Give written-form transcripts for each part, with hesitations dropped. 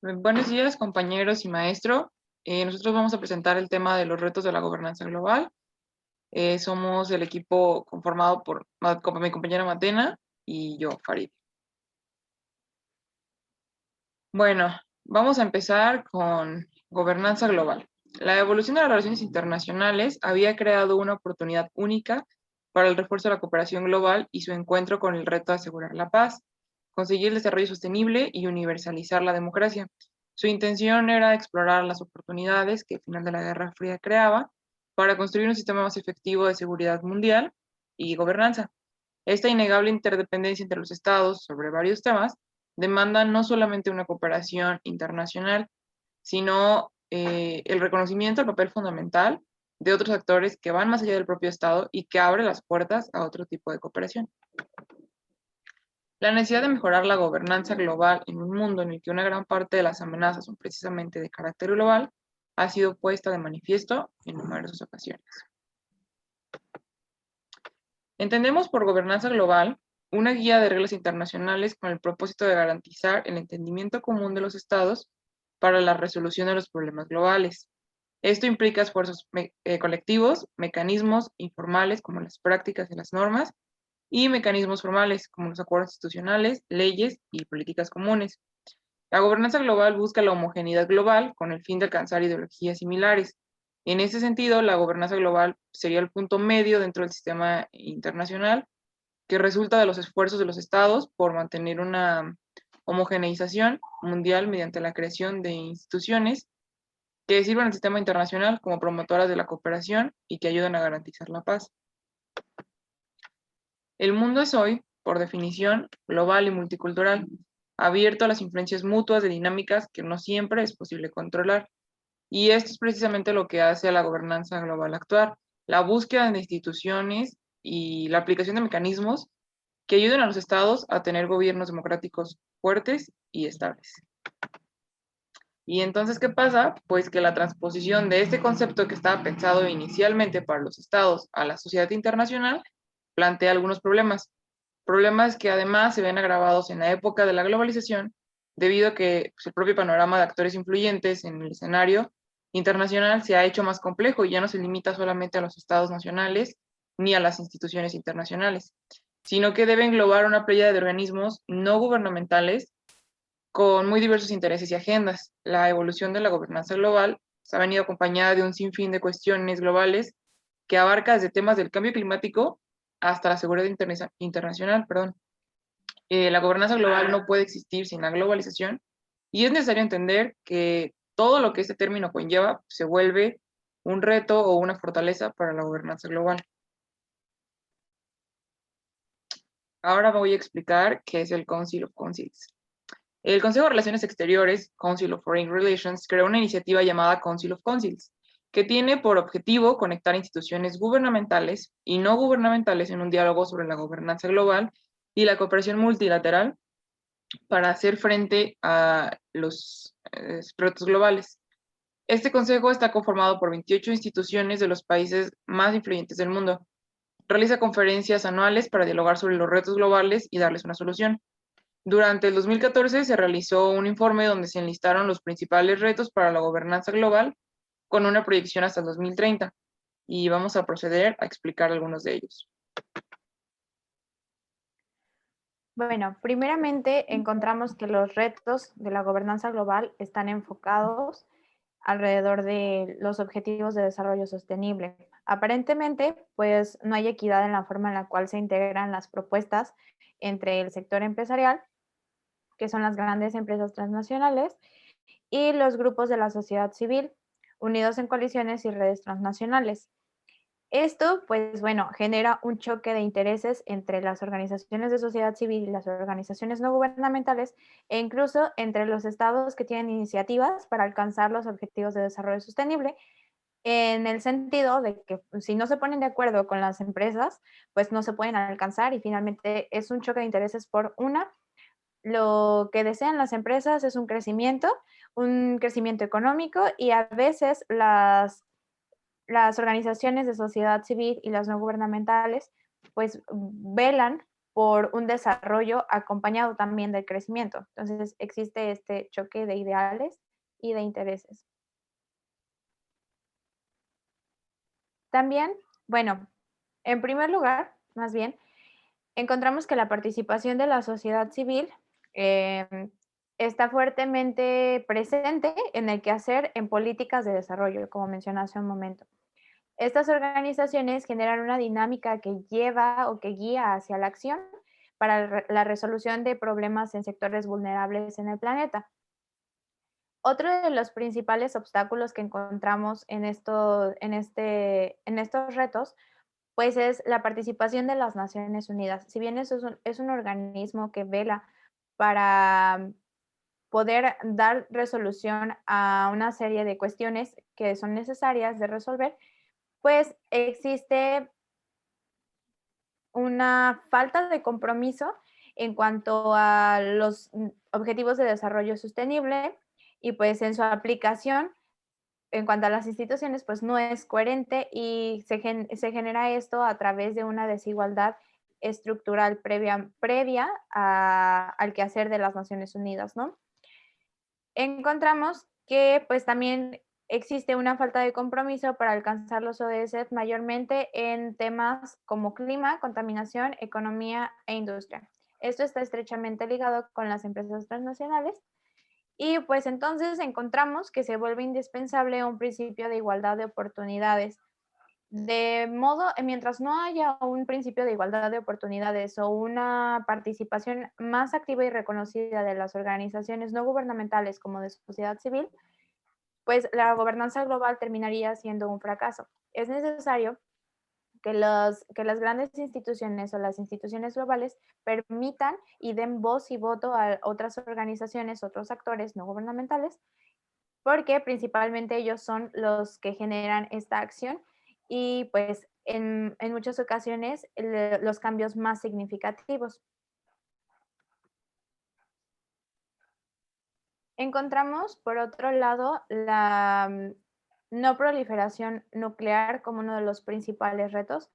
Buenos días, compañeros y maestro. Nosotros vamos a presentar el tema de los retos de la gobernanza global. Somos el equipo conformado por mi compañera Matena y yo, Farid. Bueno, vamos a empezar con gobernanza global. La evolución de las relaciones internacionales había creado una oportunidad única para el refuerzo de la cooperación global y su encuentro con el reto de asegurar la paz, conseguir el desarrollo sostenible y universalizar la democracia. Su intención era explorar las oportunidades que el final de la Guerra Fría creaba para construir un sistema más efectivo de seguridad mundial y gobernanza. Esta innegable interdependencia entre los estados sobre varios temas demanda no solamente una cooperación internacional, sino el reconocimiento del papel fundamental de otros actores que van más allá del propio Estado y que abre las puertas a otro tipo de cooperación. La necesidad de mejorar la gobernanza global en un mundo en el que una gran parte de las amenazas son precisamente de carácter global ha sido puesta de manifiesto en numerosas ocasiones. Entendemos por gobernanza global una guía de reglas internacionales con el propósito de garantizar el entendimiento común de los estados para la resolución de los problemas globales. Esto implica esfuerzos colectivos, mecanismos informales como las prácticas y las normas, y mecanismos formales como los acuerdos institucionales, leyes y políticas comunes. La gobernanza global busca la homogeneidad global con el fin de alcanzar ideologías similares. En ese sentido, la gobernanza global sería el punto medio dentro del sistema internacional que resulta de los esfuerzos de los estados por mantener una homogeneización mundial mediante la creación de instituciones que sirvan al sistema internacional como promotoras de la cooperación y que ayuden a garantizar la paz. El mundo es hoy, por definición, global y multicultural, abierto a las influencias mutuas de dinámicas que no siempre es posible controlar. Y esto es precisamente lo que hace a la gobernanza global actuar, la búsqueda de instituciones y la aplicación de mecanismos que ayuden a los estados a tener gobiernos democráticos fuertes y estables. Y entonces, ¿qué pasa? Pues que la transposición de este concepto que estaba pensado inicialmente para los estados a la sociedad internacional plantea algunos problemas que además se ven agravados en la época de la globalización, debido a que pues, el propio panorama de actores influyentes en el escenario internacional se ha hecho más complejo y ya no se limita solamente a los estados nacionales ni a las instituciones internacionales, sino que debe englobar una playa de organismos no gubernamentales con muy diversos intereses y agendas. La evolución de la gobernanza global se ha venido acompañada de un sinfín de cuestiones globales que abarca desde temas del cambio climático hasta la seguridad internacional. La gobernanza global no puede existir sin la globalización y es necesario entender que todo lo que este término conlleva se vuelve un reto o una fortaleza para la gobernanza global. Ahora voy a explicar qué es el Council of Councils. El Consejo de Relaciones Exteriores, Council of Foreign Relations, creó una iniciativa llamada Council of Councils, que tiene por objetivo conectar instituciones gubernamentales y no gubernamentales en un diálogo sobre la gobernanza global y la cooperación multilateral para hacer frente a los retos globales. Este consejo está conformado por 28 instituciones de los países más influyentes del mundo. Realiza conferencias anuales para dialogar sobre los retos globales y darles una solución. Durante el 2014 se realizó un informe donde se enlistaron los principales retos para la gobernanza global con una proyección hasta el 2030 y vamos a proceder a explicar algunos de ellos. Bueno, primeramente encontramos que los retos de la gobernanza global están enfocados alrededor de los objetivos de desarrollo sostenible. Aparentemente, pues no hay equidad en la forma en la cual se integran las propuestas entre el sector empresarial, que son las grandes empresas transnacionales, y los grupos de la sociedad civil, unidos en coaliciones y redes transnacionales. Esto, pues bueno, genera un choque de intereses entre las organizaciones de sociedad civil y las organizaciones no gubernamentales e incluso entre los estados que tienen iniciativas para alcanzar los objetivos de desarrollo sostenible, en el sentido de que si no se ponen de acuerdo con las empresas, pues no se pueden alcanzar y finalmente es un choque de intereses por una. Lo que desean las empresas es un crecimiento económico y a veces las organizaciones de sociedad civil y las no gubernamentales pues velan por un desarrollo acompañado también del crecimiento. Entonces existe este choque de ideales y de intereses. También, bueno, en primer lugar, más bien, encontramos que la participación de la sociedad civil está fuertemente presente en el quehacer en políticas de desarrollo, como mencioné hace un momento. Estas organizaciones generan una dinámica que lleva o que guía hacia la acción para la resolución de problemas en sectores vulnerables en el planeta. Otro de los principales obstáculos que encontramos en estos retos pues es la participación de las Naciones Unidas. Si bien es un organismo que vela para poder dar resolución a una serie de cuestiones que son necesarias de resolver, pues existe una falta de compromiso en cuanto a los objetivos de desarrollo sostenible y pues en su aplicación en cuanto a las instituciones, pues no es coherente y se genera esto a través de una desigualdad estructural previa al quehacer de las Naciones Unidas, ¿no? Encontramos que pues también existe una falta de compromiso para alcanzar los ODS mayormente en temas como clima, contaminación, economía e industria. Esto está estrechamente ligado con las empresas transnacionales y pues entonces encontramos que se vuelve indispensable un principio de igualdad de oportunidades. De modo, mientras no haya un principio de igualdad de oportunidades o una participación más activa y reconocida de las organizaciones no gubernamentales como de sociedad civil, pues la gobernanza global terminaría siendo un fracaso. Es necesario que las grandes instituciones o las instituciones globales permitan y den voz y voto a otras organizaciones, otros actores no gubernamentales, porque principalmente ellos son los que generan esta acción y pues en muchas ocasiones los cambios más significativos. Encontramos, por otro lado, la no proliferación nuclear como uno de los principales retos,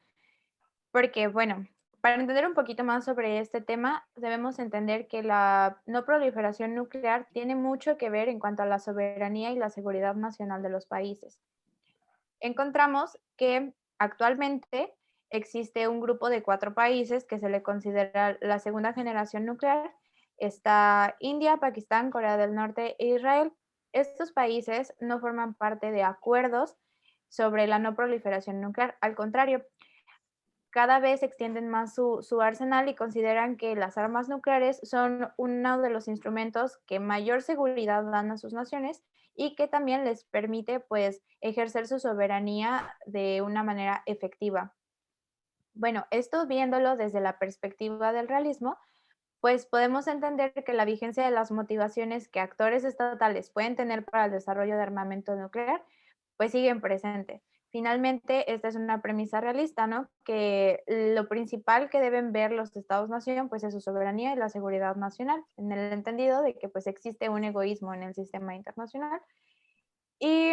porque, bueno, para entender un poquito más sobre este tema, debemos entender que la no proliferación nuclear tiene mucho que ver en cuanto a la soberanía y la seguridad nacional de los países. Encontramos que actualmente existe un grupo de 4 países que se le considera la segunda generación nuclear. Está India, Pakistán, Corea del Norte e Israel. Estos países no forman parte de acuerdos sobre la no proliferación nuclear. Al contrario, cada vez extienden más su arsenal y consideran que las armas nucleares son uno de los instrumentos que mayor seguridad dan a sus naciones y que también les permite pues ejercer su soberanía de una manera efectiva. Bueno, esto viéndolo desde la perspectiva del realismo, pues podemos entender que la vigencia de las motivaciones que actores estatales pueden tener para el desarrollo de armamento nuclear, pues siguen presentes. Finalmente, esta es una premisa realista, ¿no? Que lo principal que deben ver los estados-nación, pues es su soberanía y la seguridad nacional, en el entendido de que pues existe un egoísmo en el sistema internacional. Y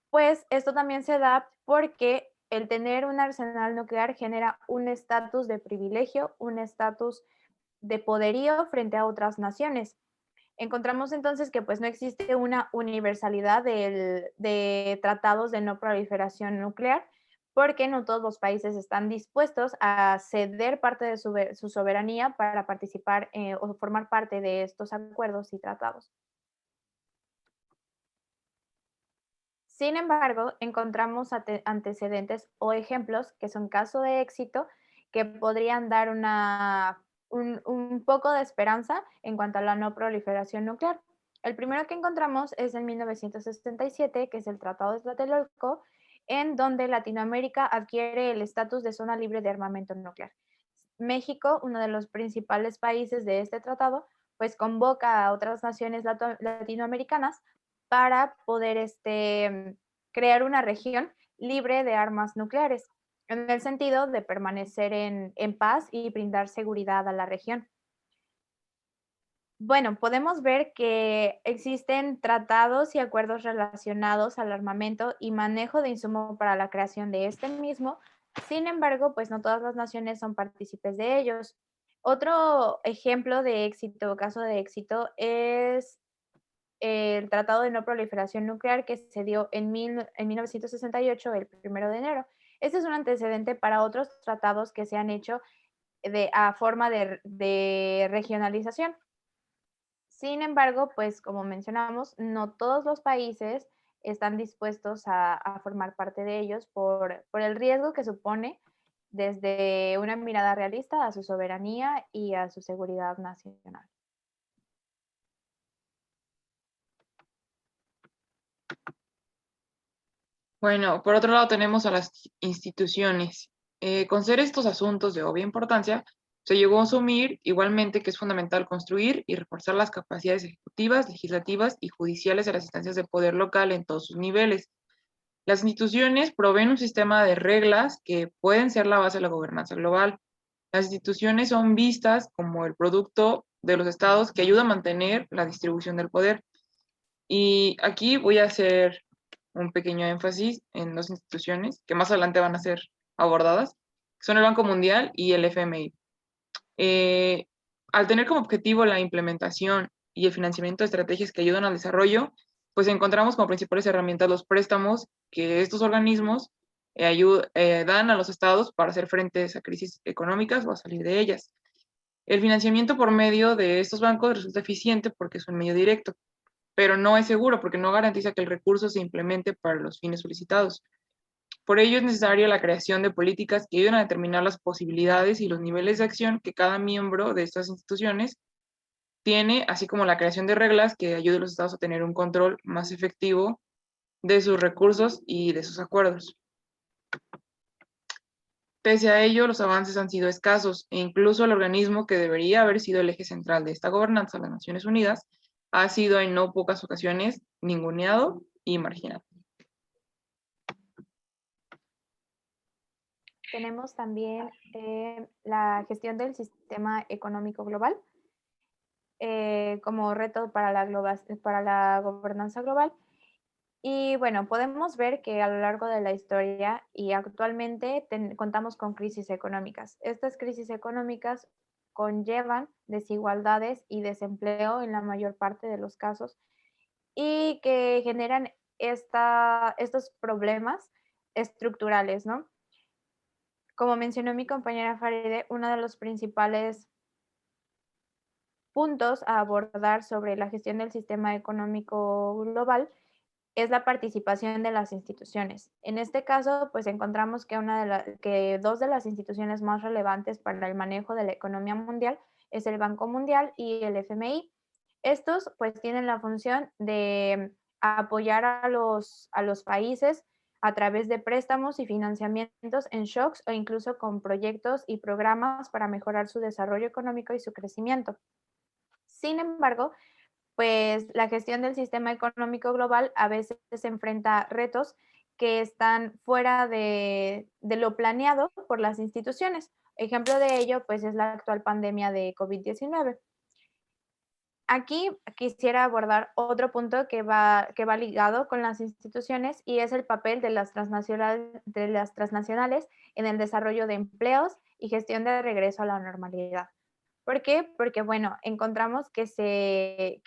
pues esto también se da porque el tener un arsenal nuclear genera un estatus de privilegio, un estatus de poderío frente a otras naciones. Encontramos entonces que pues no existe una universalidad de tratados de no proliferación nuclear, porque no todos los países están dispuestos a ceder parte de su soberanía para participar o formar parte de estos acuerdos y tratados. Sin embargo, encontramos antecedentes o ejemplos que son caso de éxito que podrían dar un poco de esperanza en cuanto a la no proliferación nuclear. El primero que encontramos es en 1967, que es el Tratado de Tlatelolco, en donde Latinoamérica adquiere el estatus de zona libre de armamento nuclear. México, uno de los principales países de este tratado, pues convoca a otras naciones latinoamericanas para poder crear una región libre de armas nucleares, en el sentido de permanecer en paz y brindar seguridad a la región. Bueno, podemos ver que existen tratados y acuerdos relacionados al armamento y manejo de insumo para la creación de este mismo, Sin embargo, pues no todas las naciones son partícipes de ellos. Otro ejemplo de éxito, caso de éxito, es el Tratado de No Proliferación Nuclear que se dio en 1968, el 1 de enero. Este es un antecedente para otros tratados que se han hecho a forma de regionalización. Sin embargo, pues como mencionamos, no todos los países están dispuestos a formar parte de ellos por el riesgo que supone desde una mirada realista a su soberanía y a su seguridad nacional. Bueno, por otro lado tenemos a las instituciones. Con ser estos asuntos de obvia importancia, se llegó a asumir igualmente que es fundamental construir y reforzar las capacidades ejecutivas, legislativas y judiciales de las instancias de poder local en todos sus niveles. Las instituciones proveen un sistema de reglas que pueden ser la base de la gobernanza global. Las instituciones son vistas como el producto de los estados que ayuda a mantener la distribución del poder. Y aquí voy a hacer un pequeño énfasis en dos instituciones que más adelante van a ser abordadas, que son el Banco Mundial y el FMI. Eh, Al tener como objetivo la implementación y el financiamiento de estrategias que ayudan al desarrollo, pues encontramos como principales herramientas los préstamos que estos organismos dan a los estados para hacer frente a crisis económicas o a salir de ellas. El financiamiento por medio de estos bancos resulta eficiente porque es un medio directo, pero no es seguro porque no garantiza que el recurso se implemente para los fines solicitados. Por ello es necesaria la creación de políticas que ayuden a determinar las posibilidades y los niveles de acción que cada miembro de estas instituciones tiene, así como la creación de reglas que ayuden a los estados a tener un control más efectivo de sus recursos y de sus acuerdos. Pese a ello, los avances han sido escasos e incluso el organismo que debería haber sido el eje central de esta gobernanza, las Naciones Unidas, ha sido en no pocas ocasiones ninguneado y marginado. Tenemos también la gestión del sistema económico global como reto para la gobernanza global. Y bueno, podemos ver que a lo largo de la historia y actualmente contamos con crisis económicas. Estas crisis económicas conllevan desigualdades y desempleo en la mayor parte de los casos y que generan estos problemas estructurales, ¿no? Como mencionó mi compañera Faride, uno de los principales puntos a abordar sobre la gestión del sistema económico global es la participación de las instituciones. En este caso, pues encontramos que dos de las instituciones más relevantes para el manejo de la economía mundial es el Banco Mundial y el FMI. Estos pues tienen la función de apoyar a los países a través de préstamos y financiamientos en shocks o incluso con proyectos y programas para mejorar su desarrollo económico y su crecimiento. Sin embargo, pues la gestión del sistema económico global a veces se enfrenta a retos que están fuera de lo planeado por las instituciones. Ejemplo de ello, pues es la actual pandemia de COVID-19. Aquí quisiera abordar otro punto que va ligado con las instituciones y es el papel de las transnacionales en el desarrollo de empleos y gestión de regreso a la normalidad. ¿Por qué? Porque, bueno, encontramos que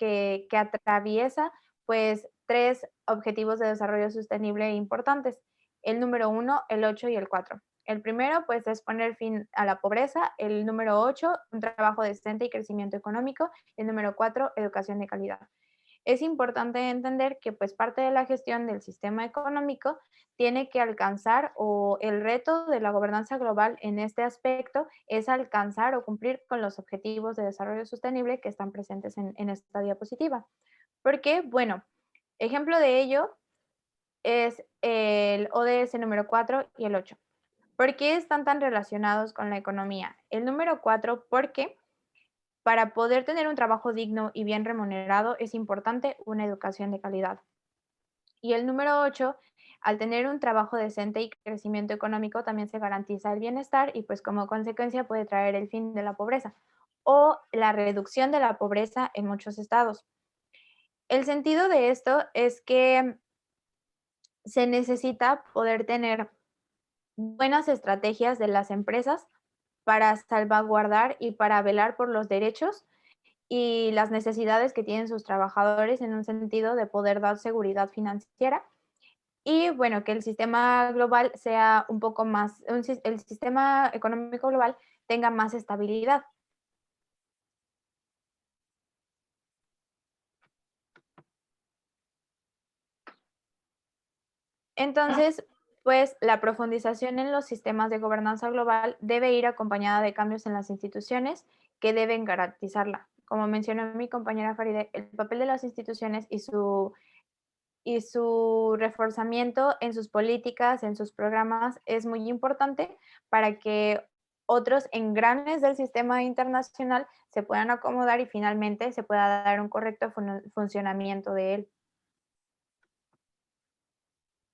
atraviesa pues tres objetivos de desarrollo sostenible importantes. El número 1, el 8 y el 4. El primero, pues, es poner fin a la pobreza. El número 8, un trabajo decente y crecimiento económico. El número 4, educación de calidad. Es importante entender que pues parte de la gestión del sistema económico tiene que alcanzar o el reto de la gobernanza global en este aspecto es alcanzar o cumplir con los objetivos de desarrollo sostenible que están presentes en esta diapositiva. Porque, bueno, ejemplo de ello es el ODS número 4 y el 8. ¿Por qué están tan relacionados con la economía? El número 4, porque para poder tener un trabajo digno y bien remunerado es importante una educación de calidad. Y el número 8, al tener un trabajo decente y crecimiento económico también se garantiza el bienestar y pues como consecuencia puede traer el fin de la pobreza o la reducción de la pobreza en muchos estados. El sentido de esto es que se necesita poder tener buenas estrategias de las empresas para salvaguardar y para velar por los derechos y las necesidades que tienen sus trabajadores en un sentido de poder dar seguridad financiera y bueno, que el sistema global sea un poco más, el sistema económico global tenga más estabilidad. Entonces, pues la profundización en los sistemas de gobernanza global debe ir acompañada de cambios en las instituciones que deben garantizarla. Como mencionó mi compañera Faride, el papel de las instituciones y su reforzamiento en sus políticas, en sus programas, es muy importante para que otros engranes del sistema internacional se puedan acomodar y finalmente se pueda dar un correcto funcionamiento de él.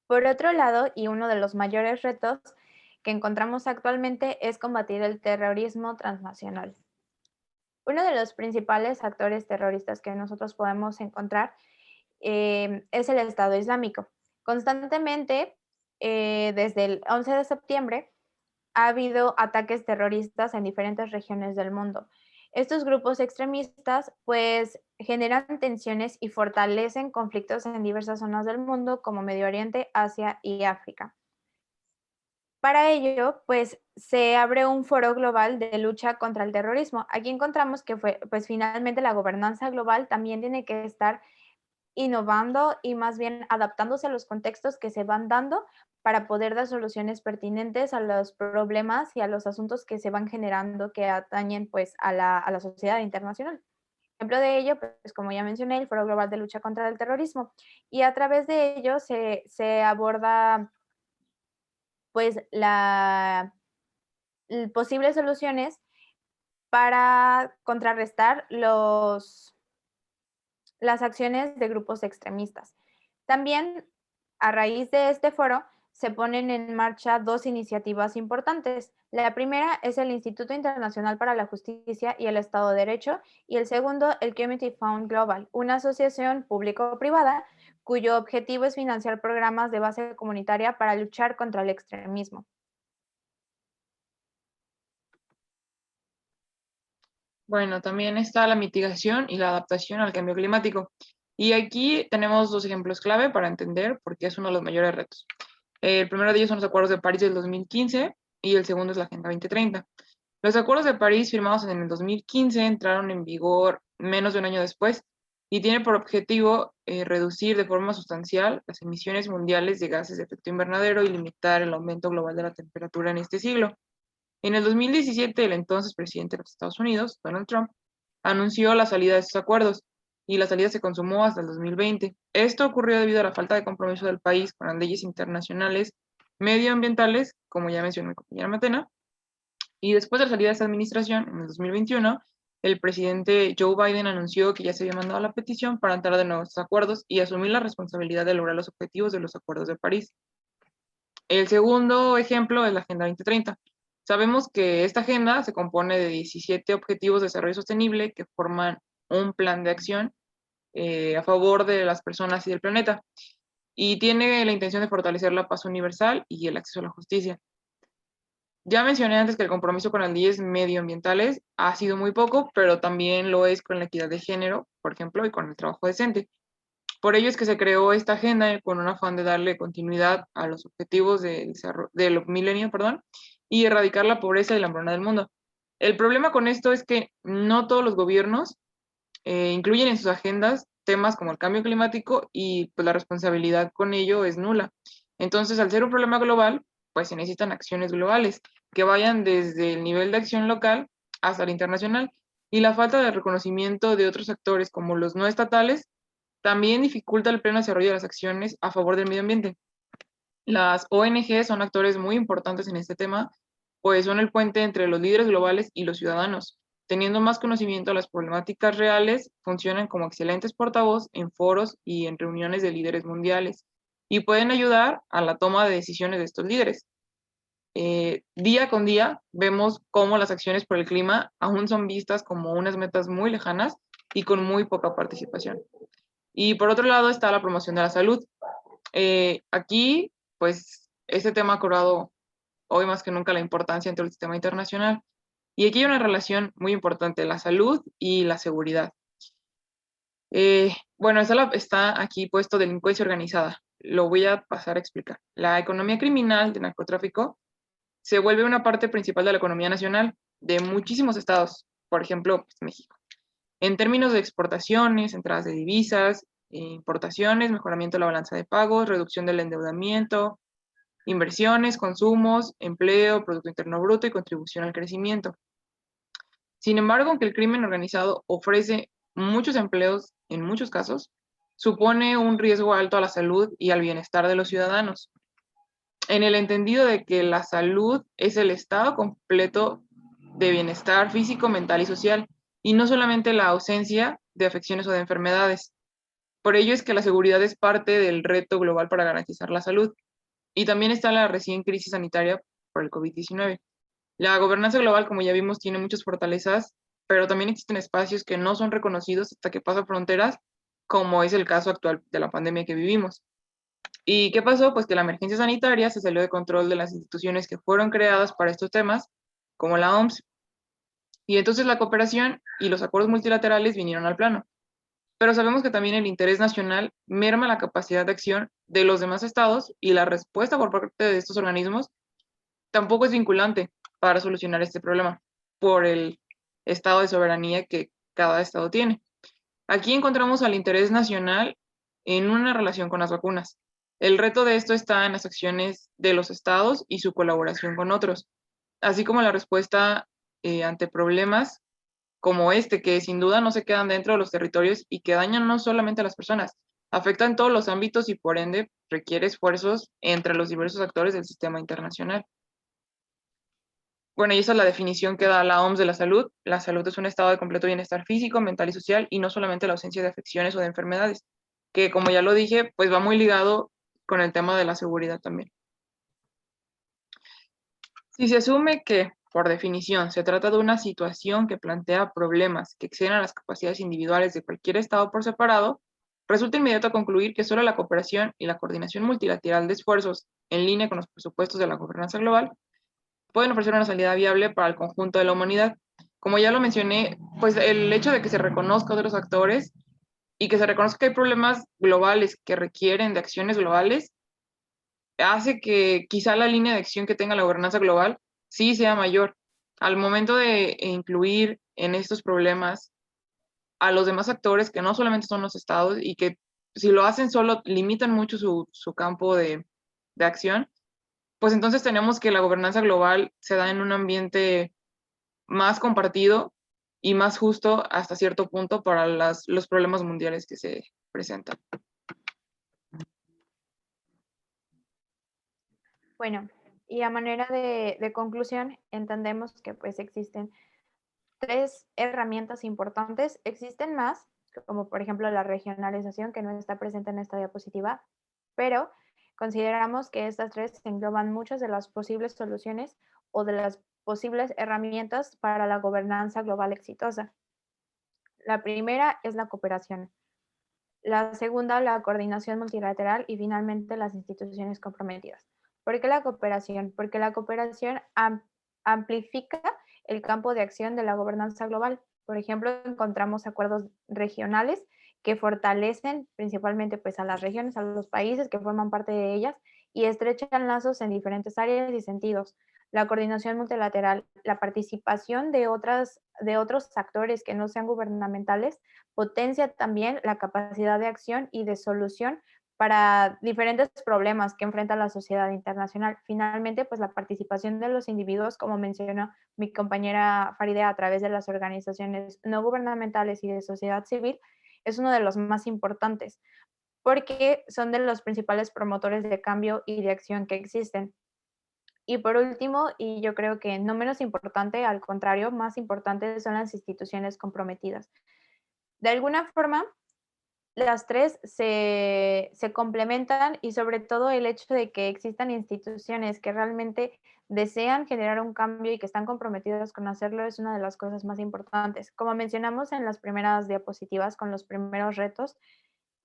Por otro lado, y uno de los mayores retos que encontramos actualmente es combatir el terrorismo transnacional. Uno de los principales actores terroristas que nosotros podemos encontrar es el Estado Islámico. Constantemente, desde el 11 de septiembre, ha habido ataques terroristas en diferentes regiones del mundo. Estos grupos extremistas pues generan tensiones y fortalecen conflictos en diversas zonas del mundo como Medio Oriente, Asia y África. Para ello, pues se abre un foro global de lucha contra el terrorismo. Aquí encontramos que pues finalmente la gobernanza global también tiene que estar innovando y más bien adaptándose a los contextos que se van dando para poder dar soluciones pertinentes a los problemas y a los asuntos que se van generando que atañen pues a la sociedad internacional. Ejemplo de ello, pues como ya mencioné, el Foro Global de Lucha contra el Terrorismo. Y a través de ello se aborda pues posibles soluciones para contrarrestar las acciones de grupos extremistas. También, a raíz de este foro, se ponen en marcha dos iniciativas importantes. La primera es el Instituto Internacional para la Justicia y el Estado de Derecho y el segundo, el Community Fund Global, una asociación público-privada cuyo objetivo es financiar programas de base comunitaria para luchar contra el extremismo. Bueno, también está la mitigación y la adaptación al cambio climático. Y aquí tenemos dos ejemplos clave para entender por qué es uno de los mayores retos. El primero de ellos son los Acuerdos de París del 2015 y el segundo es la Agenda 2030. Los Acuerdos de París firmados en el 2015 entraron en vigor menos de un año después y tiene por objetivo reducir de forma sustancial las emisiones mundiales de gases de efecto invernadero y limitar el aumento global de la temperatura en este siglo. En el 2017, el entonces presidente de los Estados Unidos, Donald Trump, anunció la salida de estos acuerdos y la salida se consumó hasta el 2020. Esto ocurrió debido a la falta de compromiso del país con las leyes internacionales medioambientales, como ya mencionó mi compañera Matena, y después de la salida de esta administración, en el 2021, el presidente Joe Biden anunció que ya se había mandado la petición para entrar de nuevos acuerdos y asumir la responsabilidad de lograr los objetivos de los acuerdos de París. El segundo ejemplo es la Agenda 2030. Sabemos que esta agenda se compone de 17 objetivos de desarrollo sostenible que forman un plan de acción a favor de las personas y del planeta y tiene la intención de fortalecer la paz universal y el acceso a la justicia. Ya mencioné antes que el compromiso con las leyes medioambientales ha sido muy poco, pero también lo es con la equidad de género, por ejemplo, y con el trabajo decente. Por ello es que se creó esta agenda con un afán de darle continuidad a los objetivos de los milenios, perdón, y erradicar la pobreza y la hambruna del mundo. El problema con esto es que no todos los gobiernos incluyen en sus agendas temas como el cambio climático y pues la responsabilidad con ello es nula. Entonces, al ser un problema global, pues se necesitan acciones globales que vayan desde el nivel de acción local hasta el internacional y la falta de reconocimiento de otros actores como los no estatales también dificulta el pleno desarrollo de las acciones a favor del medio ambiente. Las ONG son actores muy importantes en este tema, pues son el puente entre los líderes globales y los ciudadanos. Teniendo más conocimiento de las problemáticas reales, funcionan como excelentes portavoz en foros y en reuniones de líderes mundiales y pueden ayudar a la toma de decisiones de estos líderes. Día con día vemos cómo las acciones por el clima aún son vistas como unas metas muy lejanas y con muy poca participación. Y por otro lado está la promoción de la salud. Aquí, pues, este tema ha cobrado hoy más que nunca la importancia dentro del sistema internacional. Y aquí hay una relación muy importante, la salud y la seguridad. Bueno, está aquí puesto delincuencia organizada. Lo voy a pasar a explicar. La economía criminal de narcotráfico se vuelve una parte principal de la economía nacional de muchísimos estados, por ejemplo, pues, México. En términos de exportaciones, entradas de divisas, importaciones, mejoramiento de la balanza de pagos, reducción del endeudamiento, inversiones, consumos, empleo, Producto Interno Bruto y contribución al crecimiento. Sin embargo, aunque el crimen organizado ofrece muchos empleos en muchos casos, supone un riesgo alto a la salud y al bienestar de los ciudadanos, en el entendido de que la salud es el estado completo de bienestar físico, mental y social, y no solamente la ausencia de afecciones o de enfermedades. Por ello es que la seguridad es parte del reto global para garantizar la salud. Y también está la recién crisis sanitaria por el COVID-19. La gobernanza global, como ya vimos, tiene muchas fortalezas, pero también existen espacios que no son reconocidos hasta que pasan fronteras, como es el caso actual de la pandemia que vivimos. ¿Y qué pasó? Pues que la emergencia sanitaria se salió de control de las instituciones que fueron creadas para estos temas, como la OMS, y entonces la cooperación y los acuerdos multilaterales vinieron al plano. Pero sabemos que también el interés nacional merma la capacidad de acción de los demás estados y la respuesta por parte de estos organismos tampoco es vinculante para solucionar este problema por el estado de soberanía que cada estado tiene. Aquí encontramos al interés nacional en una relación con las vacunas. El reto de esto está en las acciones de los estados y su colaboración con otros, así como la respuesta ante problemas como este, que sin duda no se quedan dentro de los territorios y que dañan no solamente a las personas, afectan todos los ámbitos y por ende requiere esfuerzos entre los diversos actores del sistema internacional. Bueno, y esa es la definición que da la OMS de la salud. La salud es un estado de completo bienestar físico, mental y social y no solamente la ausencia de afecciones o de enfermedades, que como ya lo dije, pues va muy ligado con el tema de la seguridad también. Si se asume que, por definición, se trata de una situación que plantea problemas que exceden a las capacidades individuales de cualquier Estado por separado, resulta inmediato concluir que solo la cooperación y la coordinación multilateral de esfuerzos en línea con los presupuestos de la gobernanza global pueden ofrecer una salida viable para el conjunto de la humanidad. Como ya lo mencioné, pues el hecho de que se reconozca a otros actores y que se reconozca que hay problemas globales que requieren de acciones globales hace que quizá la línea de acción que tenga la gobernanza global sí sea mayor. Al momento de incluir en estos problemas a los demás actores que no solamente son los estados y que si lo hacen solo limitan mucho su campo de acción, pues entonces tenemos que la gobernanza global se da en un ambiente más compartido y más justo hasta cierto punto para los problemas mundiales que se presentan. Bueno, y a manera de conclusión, entendemos que pues existen tres herramientas importantes. Existen más, como por ejemplo la regionalización, que no está presente en esta diapositiva, pero consideramos que estas tres engloban muchas de las posibles soluciones o de las posibles herramientas para la gobernanza global exitosa. La primera es la cooperación. La segunda, la coordinación multilateral y finalmente las instituciones comprometidas. ¿Por qué la cooperación? Porque la cooperación amplifica el campo de acción de la gobernanza global. Por ejemplo, encontramos acuerdos regionales que fortalecen principalmente pues, a las regiones, a los países que forman parte de ellas y estrechan lazos en diferentes áreas y sentidos. La coordinación multilateral, la participación de otros actores que no sean gubernamentales potencia también la capacidad de acción y de solución para diferentes problemas que enfrenta la sociedad internacional. Finalmente, pues la participación de los individuos, como mencionó mi compañera Faride, a través de las organizaciones no gubernamentales y de sociedad civil, es uno de los más importantes, porque son de los principales promotores de cambio y de acción que existen. Y por último, y yo creo que no menos importante, al contrario, más importante son las instituciones comprometidas. De alguna forma, las tres se complementan y sobre todo el hecho de que existan instituciones que realmente desean generar un cambio y que están comprometidas con hacerlo es una de las cosas más importantes. Como mencionamos en las primeras diapositivas con los primeros retos,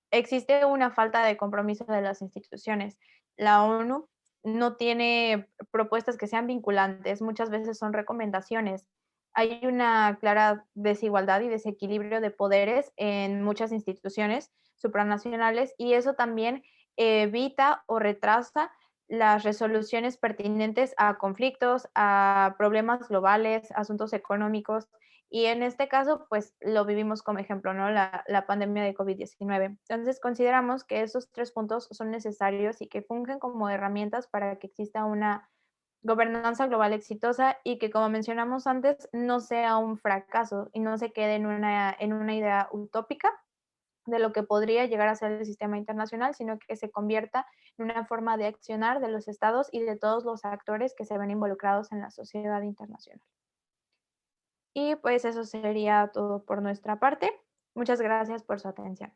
existe una falta de compromiso de las instituciones. La ONU no tiene propuestas que sean vinculantes, muchas veces son recomendaciones. Hay una clara desigualdad y desequilibrio de poderes en muchas instituciones supranacionales y eso también evita o retrasa las resoluciones pertinentes a conflictos, a problemas globales, asuntos económicos. Y en este caso, pues lo vivimos como ejemplo, ¿no? La pandemia de COVID-19. Entonces, consideramos que esos 3 puntos son necesarios y que fungen como herramientas para que exista una gobernanza global exitosa y que, como mencionamos antes, no sea un fracaso y no se quede en una idea utópica de lo que podría llegar a ser el sistema internacional, sino que se convierta en una forma de accionar de los estados y de todos los actores que se ven involucrados en la sociedad internacional. Y pues eso sería todo por nuestra parte. Muchas gracias por su atención.